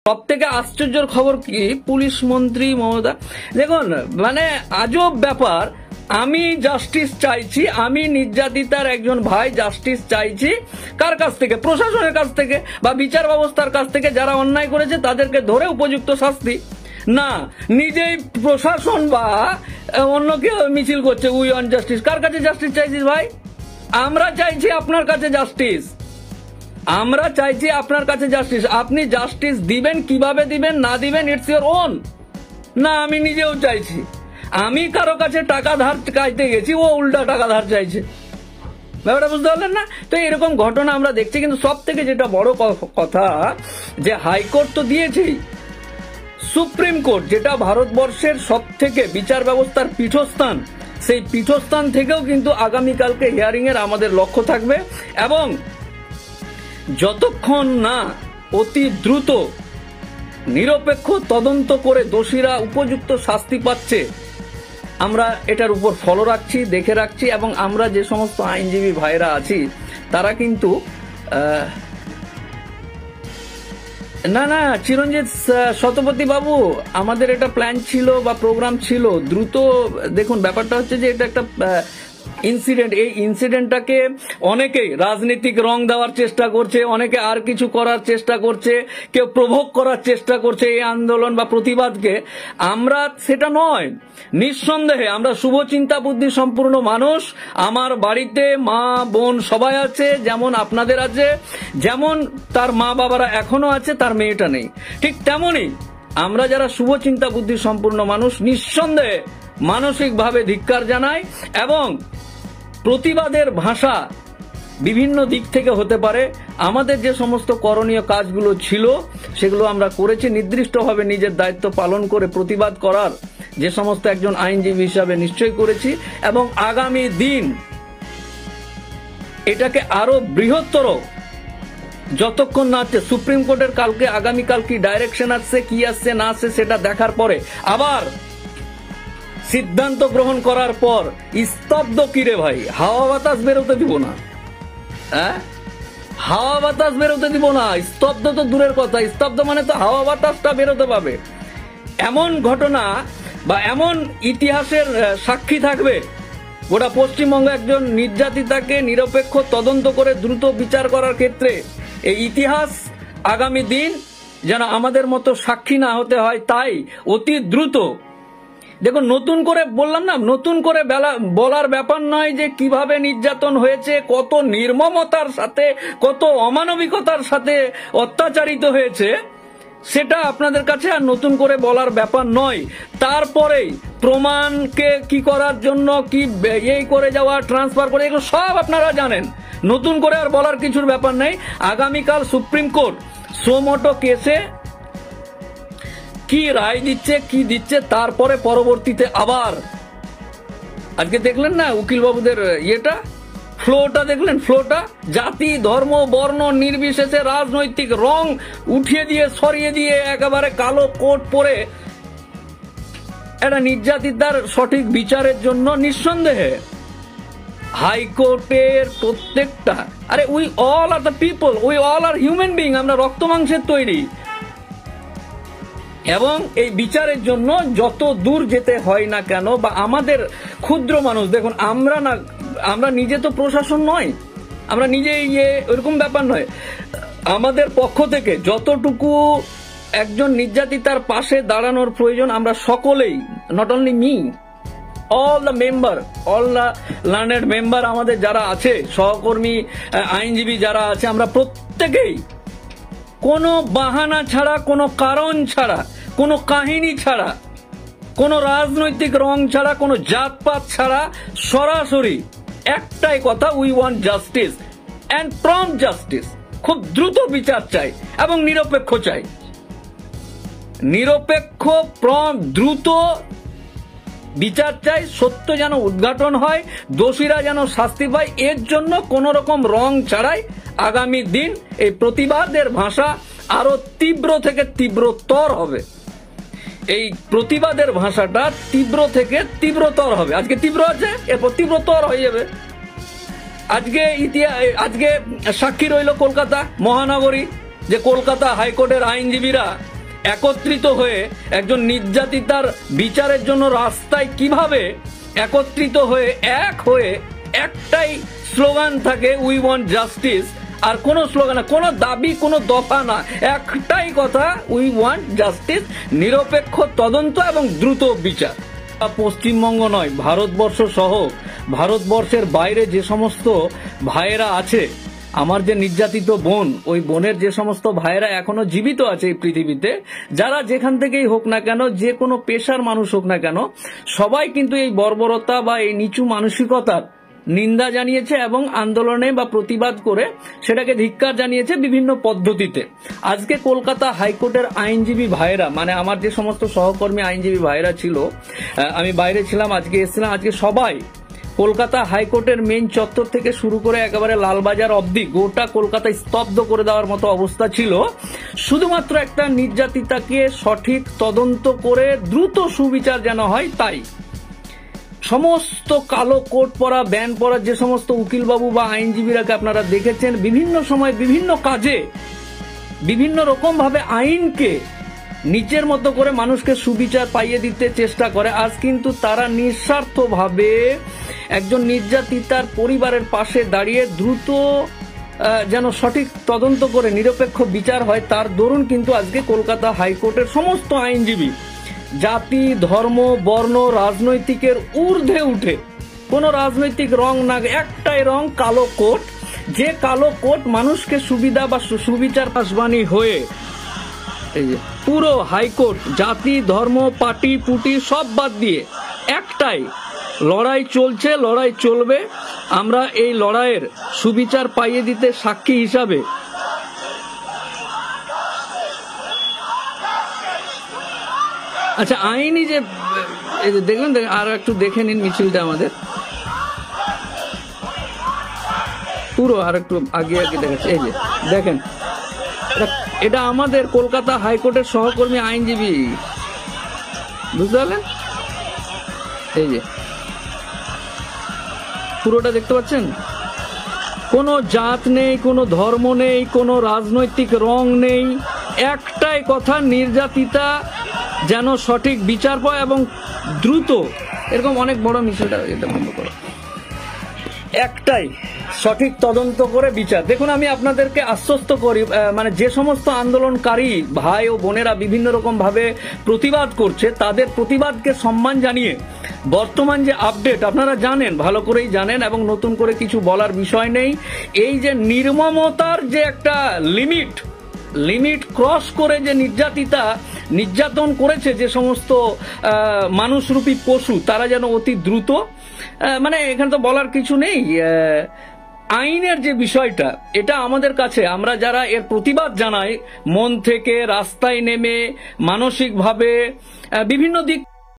সব থেকে আশ্চর্যের খবর কি, পুলিশ মন্ত্রী মমতা, দেখুন মানে আজব ব্যাপার। আমি জাস্টিস চাইছি, আমি নির্যাতিতার একজন ভাই জাস্টিস চাইছি। কার কাছ থেকে? প্রশাসনের কাছ থেকে বা বিচার ব্যবস্থার কাছ থেকে। যারা অন্যায় করেছে তাদেরকে ধরে উপযুক্ত শাস্তি, না নিজেই প্রশাসন বা অন্য কেউ মিছিল করছে উই ওয়ান্ট জাস্টিস। কার কাছে জাস্টিস চাইছিস ভাই? আমরা চাইছি আপনার কাছে জাস্টিস, আমরা চাইছি আপনার কাছে জাস্টিস। আপনি জাস্টিস দিবেন, কিভাবে দিবেন না দিবেন ইটস ইওর ওন। না আমি নিজেও চাইছি, আমি কারো কাছে টাকা ধার চাইতে গেছি, ও উল্টা টাকা ধার চাইছে। ব্যাপারটা বুঝতে পারলেন না? তো এরকম ঘটনা আমরা দেখছি। কিন্তু সব থেকে যেটা বড় কথা, যে হাইকোর্ট তো দিয়েছেই, সুপ্রিম কোর্ট যেটা ভারতবর্ষের সব থেকে বিচার ব্যবস্থার পীঠস্থান, সেই পীঠস্থান থেকেও কিন্তু আগামীকালকে হিয়ারিং এর আমাদের লক্ষ্য থাকবে। এবং যতক্ষণ না অতি দ্রুত নিরপেক্ষ তদন্ত করে দোষীরা উপযুক্ত শাস্তি পাচ্ছে, আমরা এটার উপর ফলো রাখছি, দেখে রাখছি। এবং আমরা যে সমস্ত আইনজীবী ভাইরা আছি তারা কিন্তু না চিরঞ্জিত শতপথী বাবু, আমাদের এটা প্ল্যান ছিল বা প্রোগ্রাম ছিল দ্রুত। দেখুন ব্যাপারটা হচ্ছে যে এটা একটা ইনসিডেন্ট, এই ইনসিডেন্টটাকে অনেকেই রাজনৈতিক রং দেওয়ার চেষ্টা করছে, অনেকে আর কিছু করার চেষ্টা করছে, কেউ প্রভোগ করার চেষ্টা করছে এই আন্দোলন বা প্রতিবাদকে। আমরা সেটা নয়, নিঃসন্দেহে আমরা শুভচিন্তা বুদ্ধি সম্পূর্ণ মানুষ। আমার বাড়িতে মা বোন সবাই আছে, যেমন আপনাদের আছে, যেমন তার মা বাবারা এখনো আছে, তার মেয়েটা নেই, ঠিক তেমনই আমরা যারা শুভচিন্তা বুদ্ধি সম্পূর্ণ মানুষ নিঃসন্দেহে মানসিকভাবে ধিক্কার জানাই। এবং প্রতিবাদের ভাষা বিভিন্ন দিক থেকে হতে পারে। আমাদের যে সমস্ত করণীয় কাজগুলো ছিল সেগুলো আমরা করেছি, নির্দিষ্টভাবে নিজের দায়িত্ব পালন করে প্রতিবাদ করার যে সমস্ত একজন আইনজীবী হিসাবে নিশ্চয়ই করেছি। এবং আগামী দিন এটাকে আরো বৃহত্তর, যতক্ষণ না আসছে সুপ্রিম কোর্টের কালকে আগামীকাল কি ডাইরেকশন আসছে, কি আসছে না আসছে সেটা দেখার পরে, আবার সিদ্ধান্ত গ্রহণ করার পর স্তব্ধ কিরে ভাই, হাওয়া বাতাস বেরোতে দিব না। হ্যাঁ, হাওয়া বাতাস বেরোতে দিব না। স্তব্ধ তো দূরের কথা, স্তব্ধ মানে তো হাওয়া বাতাসটা বেরোতে পাবে। এমন ঘটনা বা এমন ইতিহাসের সাক্ষী থাকবে গোটা পশ্চিমবঙ্গ একজন নির্যাতিতাকে নিরপেক্ষ তদন্ত করে দ্রুত বিচার করার ক্ষেত্রে। এই ইতিহাস আগামী দিন যেন আমাদের মতো সাক্ষী না হতে হয়, তাই অতি দ্রুত দেখুন, নতুন করে বললাম না, নতুন করে বলার ব্যাপার নয় যে কিভাবে নির্যাতন হয়েছে, কত নির্মমতার সাথে, কত অমানবিকতার সাথে অত্যাচারিত হয়েছে, সেটা আপনাদের কাছে আর নতুন করে বলার ব্যাপার নয়। তারপরেই প্রমাণকে কি করার জন্য কি এই করে যাওয়া, ট্রান্সফার করে, এগুলো সব আপনারা জানেন। নতুন করে আর বলার কিছুর ব্যাপার নেই। আগামীকাল সুপ্রিম কোর্ট সোমোটো কেসে কি রায় দিচ্ছে, কি দিচ্ছে, তারপরে পরবর্তীতে আবার আজকে দেখলেন না উকিল বাবুদের ইয়েটা, ফ্লোটা দেখলেন, ফ্লোটা জাতি ধর্ম বর্ণ নির্বিশেষে রাজনৈতিক রং উঠিয়ে দিয়ে সরিয়ে দিয়ে একেবারে কালো কোট পরে একটা নির্যাতিতার সঠিক বিচারের জন্য নিঃসন্দেহে হাইকোর্টের প্রত্যেকটা, আরে we all are the people, we all are human being, আমরা রক্ত মাংসের তৈরি। এবং এই বিচারের জন্য যত দূর যেতে হয় না কেন, বা আমাদের ক্ষুদ্র মানুষ, দেখুন আমরা নিজে তো প্রশাসন নয়, আমরা নিজে ওইরকম ব্যাপার নয়। আমাদের পক্ষ থেকে যতটুকু একজন নির্যাতিতার পাশে দাঁড়ানোর প্রয়োজন, আমরা সকলেই, not only me, all the member, all the learned member, আমাদের যারা আছে সহকর্মী আইনজীবী যারা আছে, আমরা প্রত্যেকেই কোনো বাহানা ছাড়া, কোনো কারণ ছাড়া, কোনো কাহিনী ছাড়া, কোনো রাজনৈতিক রং ছাড়া, কোনো জাতপাত ছাড়া সরাসরি একটাই কথা, we want justice and prompt justice. খুব দ্রুত বিচার চাই এবং নিরপেক্ষ চাই, নিরপেক্ষ দ্রুত বিচার চাই, সত্য যেন উদ্ঘাটন হয়, দোষীরা যেন শাস্তি পায়। এর জন্য কোন রকম রং ছাড়াই আগামী দিন এই প্রতিবাদের ভাষা আরো তীব্র থেকে তীব্রতর হবে। এই প্রতিবাদের ভাষাটা তীব্র থেকে তীব্রতর হবে। আজকে তীব্র আছে, এরপর তীব্রতর হয়ে যাবে। আজকে সাক্ষী রইল কলকাতা মহানগরী, যে কলকাতা হাইকোর্টের আইনজীবীরা একত্রিত হয়ে একজন নির্যাতিতার বিচারের জন্য রাস্তায় কিভাবে একত্রিত হয়ে একটাই স্লোগান থাকে, উই ওয়ান্ট জাস্টিস। আর কোনো স্লোগান না, কোনো দাবি, কোনো দফা না, একটাই কথা, উই ওয়ান্ট জাস্টিস, নিরপেক্ষ তদন্ত এবং দ্রুত বিচার। পশ্চিমবঙ্গ নয়, ভারতবর্ষ সহ ভারতবর্ষের বাইরে যে সমস্ত ভাইয়েরা আছে, আমার যে নির্যাতিত বোন, ওই বোনের যে সমস্ত ভাইয়েরা এখনো জীবিত আছে এই পৃথিবীতে, যারা যেখান থেকেই হোক না কেন, যে কোনো পেশার মানুষ হোক না কেন, সবাই কিন্তু এই বর্বরতা বা এই নিচু মানসিকতার নিন্দা জানিয়েছে এবং আন্দোলনে বা প্রতিবাদ করে সেটাকে ধিক্কার জানিয়েছে বিভিন্ন পদ্ধতিতে। আজকে কলকাতা হাইকোর্টের আইনজীবী ভাইয়েরা, মানে আমার যে সমস্ত সহকর্মী আইনজীবী ভাইয়েরা ছিল, আমি বাইরে ছিলাম, আজকে এসেছিলাম, আজকে সবাই কলকাতা হাইকোর্টের মেইন চত্বর থেকে শুরু করে একেবারে লালবাজার অবধি গোটা কলকাতায় স্তব্ধ করে দেওয়ার মতো অবস্থা ছিল, শুধুমাত্র একটা নির্যাতিতাকে সঠিক তদন্ত করে দ্রুত সুবিচার যেন হয় তাই। সমস্ত কালো কোট পরা, ব্যান পরা যে সমস্ত উকিলবাবু বা আইনজীবীরাকে আপনারা দেখেছেন, বিভিন্ন সময় বিভিন্ন কাজে বিভিন্ন রকম ভাবে আইনকে নিচের মতো করে মানুষকে সুবিচার পাইয়ে দিতে চেষ্টা করে, আজ কিন্তু তারা নিঃস্বার্থভাবে একজন নির্যাতিতার পরিবারের পাশে দাঁড়িয়ে দ্রুত যেন সঠিক তদন্ত করে নিরপেক্ষ বিচার হয়, তার দরুন কিন্তু আজকে কলকাতা হাইকোর্টের সমস্ত আইনজীবী জাতি, ধর্ম, বর্ণ, রাজনৈতিকের ঊর্ধ্বে উঠে, কোন রাজনৈতিক রং না, একটাই রং, কালো কোট, যে কালো কোট মানুষকে সুবিধা বা সুবিচার পাশবাণী হয়ে এই যে পুরো হাইকোর্ট জাতি, ধর্ম, পার্টি পুটি সব বাদ দিয়ে একটাই লড়াই চলছে, লড়াই চলবে। আমরা এই লড়াইয়ের সুবিচার পাইয়ে দিতে সাক্ষী হিসাবে আচ্ছা আইনি যে দেখলেন, আর একটু দেখে নিন মিছিলটা আমাদের পুরো, আর একটু আগে আগে দেখাচ্ছে, এই যে দেখেন, এটা আমাদের কলকাতা হাইকোর্টের সহকর্মী আইনজীবী, বুঝতে পারলেন? এই যে পুরোটা দেখতে পাচ্ছেন, কোনো জাত নেই, কোনো ধর্ম নেই, কোনো রাজনৈতিক রং নেই, একটাই কথা, নির্যাতিতা যেন সঠিক বিচার পায় এবং দ্রুত। এরকম অনেক বড় মিছিলটা, এটা বন্ধ করো, একটাই সঠিক তদন্ত করে বিচার। দেখুন, আমি আপনাদেরকে আশ্বস্ত করি, মানে যে সমস্ত আন্দোলনকারী ভাই ও বোনেরা বিভিন্ন রকম ভাবে প্রতিবাদ করছে, তাদের প্রতিবাদকে সম্মান জানিয়ে বর্তমান যে আপডেট আপনারা জানেন, ভালো করেই জানেন এবং নতুন করে কিছু বলার বিষয় নেই। এই যে নির্মমতার যে একটা লিমিট ক্রস করে যে নির্যাতন করেছে যে সমস্ত মানুষরূপী পশু, তারা যেন অতি দ্রুত, মানে এখানে তো বলার কিছু নেই, আইনের যে বিষয়টা, এটা আমাদের কাছে, আমরা যারা এর প্রতিবাদ জানাই মন থেকে, রাস্তায় নেমে, মানসিকভাবে বিভিন্ন দিক